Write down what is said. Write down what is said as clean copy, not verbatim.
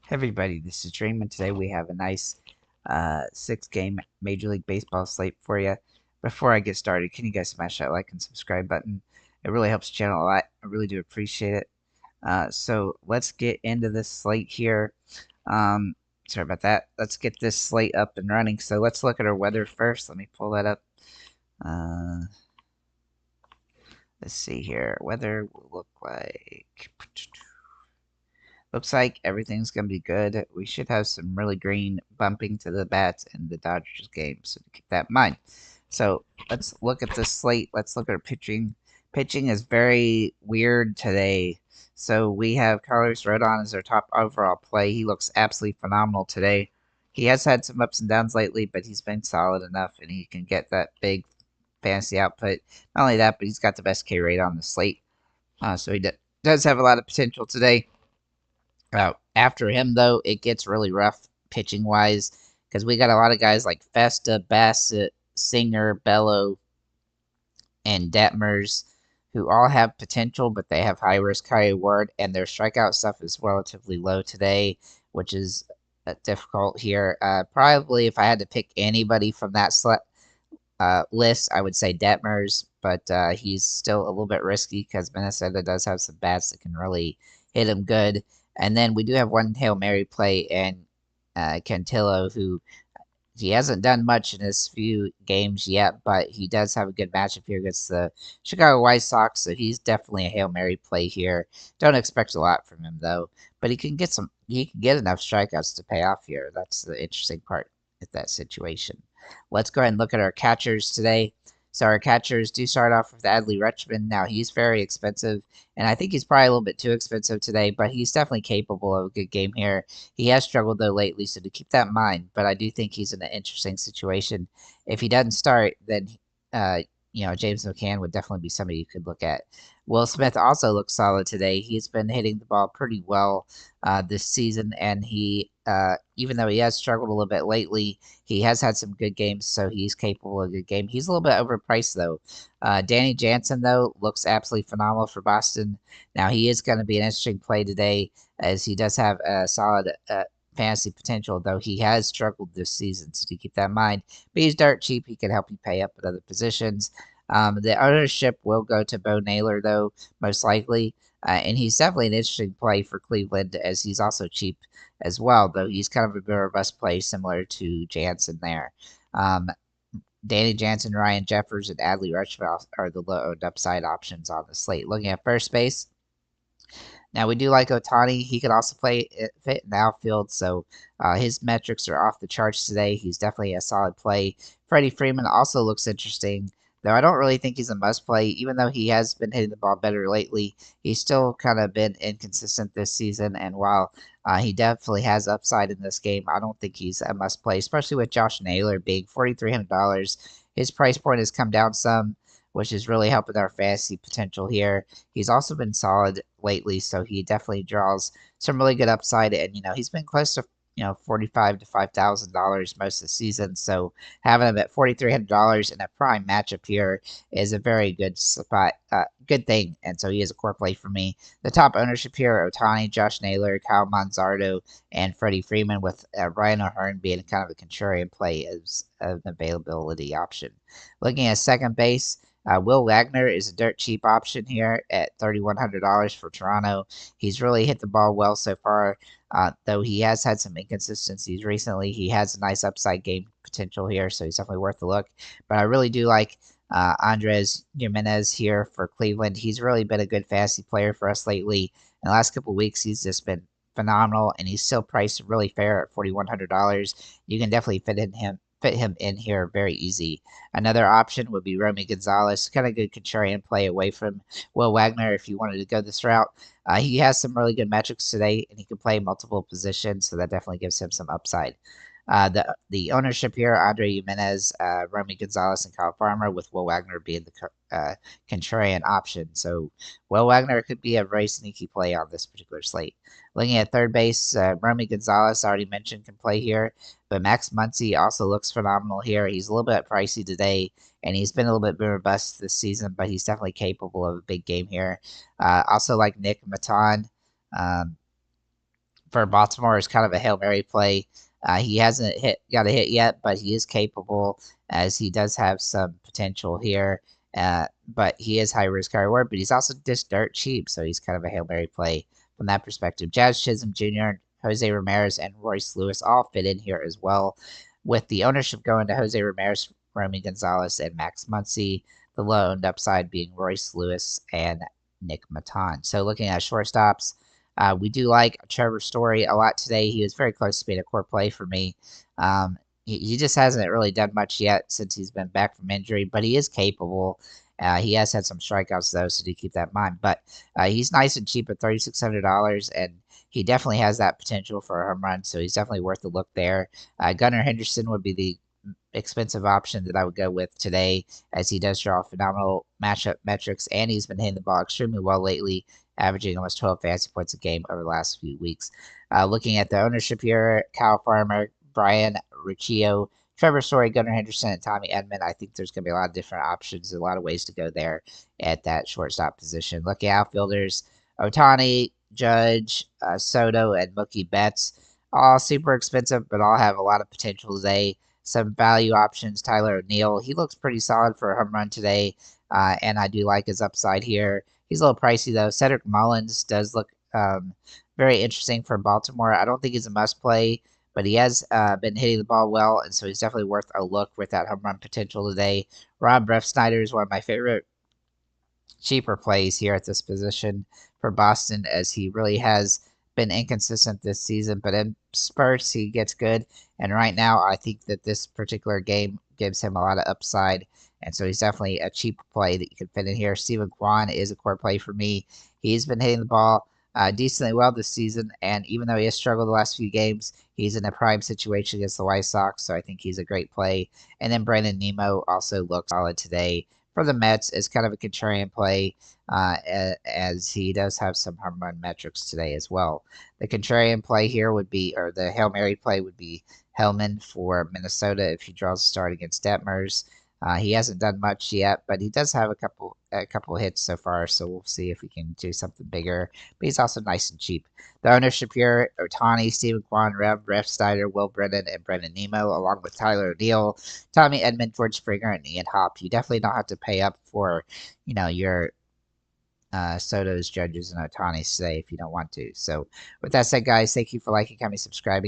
Hey everybody, this is Dream, and today we have a nice 6-game Major League Baseball slate for you. Before I get started, can you guys smash that like and subscribe button? It really helps the channel a lot. I really do appreciate it. So let's get into this slate here. Um, Sorry about that. Let's get this slate up and running. So let's look at our weather first. Let me pull that up. Uh, let's see here. Weather will look like. Looks like everything's going to be good. We should have some really green bumping to the bats in the Dodgers game, so keep that in mind. So let's look at this slate. Let's look at our pitching. Pitching is very weird today. So we have Carlos Rodon as our top overall play. He looks absolutely phenomenal today. He has had some ups and downs lately, but he's been solid enough, and he can get that big fantasy output. Not only that, but he's got the best K rate on the slate. So he does have a lot of potential today. After him, though, it gets really rough pitching wise because we got a lot of guys like Festa, Bassett, Singer, Bello, and Detmers who all have potential, but they have high risk, high reward, and their strikeout stuff is relatively low today, which is difficult here. Probably if I had to pick anybody from that list, I would say Detmers, but he's still a little bit risky because Minnesota does have some bats that can really hit him good. And then we do have one Hail Mary play and Cantillo, who he hasn't done much in his few games yet, but he does have a good matchup here against the Chicago White Sox, so he's definitely a Hail Mary play here. Don't expect a lot from him though, but he can get enough strikeouts to pay off here. That's the interesting part of that situation. Let's go ahead and look at our catchers today. So our catchers do start off with Adley Rutschman. Now he's very expensive, and I think he's probably a little bit too expensive today, but he's definitely capable of a good game here. He has struggled though lately, so to keep that in mind. But I do think he's in an interesting situation. If he doesn't start, then uh, James McCann would definitely be somebody you could look at. Will Smith also looks solid today. He's been hitting the ball pretty well this season, and he even though he has struggled a little bit lately, he has had some good games, so he's capable of a good game. He's a little bit overpriced though. Danny Jansen though looks absolutely phenomenal for Boston. Now he is going to be an interesting play today as he does have a solid fantasy potential, though he has struggled this season, so to keep that in mind. But he's dirt cheap. He can help you pay up at other positions. The ownership will go to Bo Naylor, though, most likely. And he's definitely an interesting play for Cleveland as he's also cheap as well, though he's kind of a more robust play similar to Jansen there. Um, Danny Jansen, Ryan Jeffers, and Adley Rutschman are the low upside options on the slate. Looking at first base, now we do like Otani. He could also fit in the outfield, so his metrics are off the charts today. He's definitely a solid play. Freddie Freeman also looks interesting, though I don't really think he's a must play. Even though he has been hitting the ball better lately, he's still kind of been inconsistent this season. And while he definitely has upside in this game, I don't think he's a must play, especially with Josh Naylor being $4,300. His price point has come down some, which is really helping our fantasy potential here. He's also been solid lately, so he definitely draws some really good upside. And he's been close to $45 to $5,000 most of the season. So having him at $4,300 in a prime matchup here is a very good spot, good thing. And so he is a core play for me. The top ownership here are Otani, Josh Naylor, Kyle Manzardo, and Freddie Freeman, with Ryan O'Hearn being kind of a contrarian play as an availability option. Looking at second base. Will Wagner is a dirt cheap option here at $3,100 for Toronto. He's really hit the ball well so far, though he has had some inconsistencies recently. He has a nice upside game potential here, so he's definitely worth a look. But I really do like Andres Jimenez here for Cleveland. He's really been a good fantasy player for us lately. In the last couple of weeks, he's just been phenomenal, and he's still priced really fair at $4,100. You can definitely fit him in here very easy. Another option would be Romy Gonzalez, kind of good contrarian play away from Will Wagner if you wanted to go this route. He has some really good metrics today, and he can play multiple positions, so that definitely gives him some upside. The ownership here, Andre Jimenez, Romy Gonzalez, and Kyle Farmer, with Will Wagner being the contrarian option. So Will Wagner could be a very sneaky play on this particular slate. Looking at third base, Romy Gonzalez, already mentioned, can play here, but Max Muncy also looks phenomenal here. He's a little bit pricey today, and he's been a little bit more robust this season, but he's definitely capable of a big game here. Also like Nick Maton. Um, for Baltimore is kind of a Hail Mary play. He hasn't got a hit yet, but he is capable as he does have some potential here. But he is high risk, high reward, but he's also just dirt cheap, so he's kind of a Hail Mary play from that perspective. Jazz Chisholm Jr., Jose Ramirez, and Royce Lewis all fit in here as well, with the ownership going to Jose Ramirez, Romy Gonzalez, and Max Muncy. The low owned upside being Royce Lewis and Nick Maton. So looking at shortstops, we do like Trevor Story a lot today. He was very close to being a core play for me. He just hasn't really done much yet since he's been back from injury, but he is capable. He has had some strikeouts though, so do keep that in mind. But he's nice and cheap at $3,600, and he definitely has that potential for a home run. So he's definitely worth a look there. Gunnar Henderson would be the expensive option that I would go with today, as he does draw phenomenal matchup metrics, and he's been hitting the ball extremely well lately, averaging almost 12 fantasy points a game over the last few weeks. Looking at the ownership here, Kyle Farmer, Brian Riccio, Trevor Story, Gunnar Henderson, and Tommy Edman. I think there's going to be a lot of different options, a lot of ways to go there at that shortstop position. Looking at outfielders, Otani, Judge, Soto, and Mookie Betts. All super expensive, but all have a lot of potential today. Some value options, Tyler O'Neill. He looks pretty solid for a home run today, and I do like his upside here. He's a little pricey, though. Cedric Mullins does look very interesting for Baltimore. I don't think he's a must play, but he has been hitting the ball well, and so he's definitely worth a look with that home run potential today. Rob Refsnyder is one of my favorite cheaper plays here at this position for Boston, as he really has been inconsistent this season, but in spurts he gets good. And right now, I think that this particular game gives him a lot of upside, and so he's definitely a cheap play that you can fit in here. Steven Kwan is a core play for me. He's been hitting the ball decently well this season, and even though he has struggled the last few games, he's in a prime situation against the White Sox, so I think he's a great play. And then Brandon Nemo also looks solid today for the Mets as kind of a contrarian play, as he does have some home run metrics today as well. The contrarian play here would be, or the Hail Mary play would be Hellman for Minnesota if he draws a start against Detmers. He hasn't done much yet, but he does have a couple hits so far, so we'll see if we can do something bigger. But he's also nice and cheap. The ownership here: Otani, Steven Kwan, Ref Steiner, Will Brennan, and Brendan Nemo, along with Tyler O'Neill, Tommy Edman, George Springer, and Ian Happ. You definitely don't have to pay up for, your Soto's, Judges, and Otani's today if you don't want to. So with that said, guys, thank you for liking, commenting, subscribing.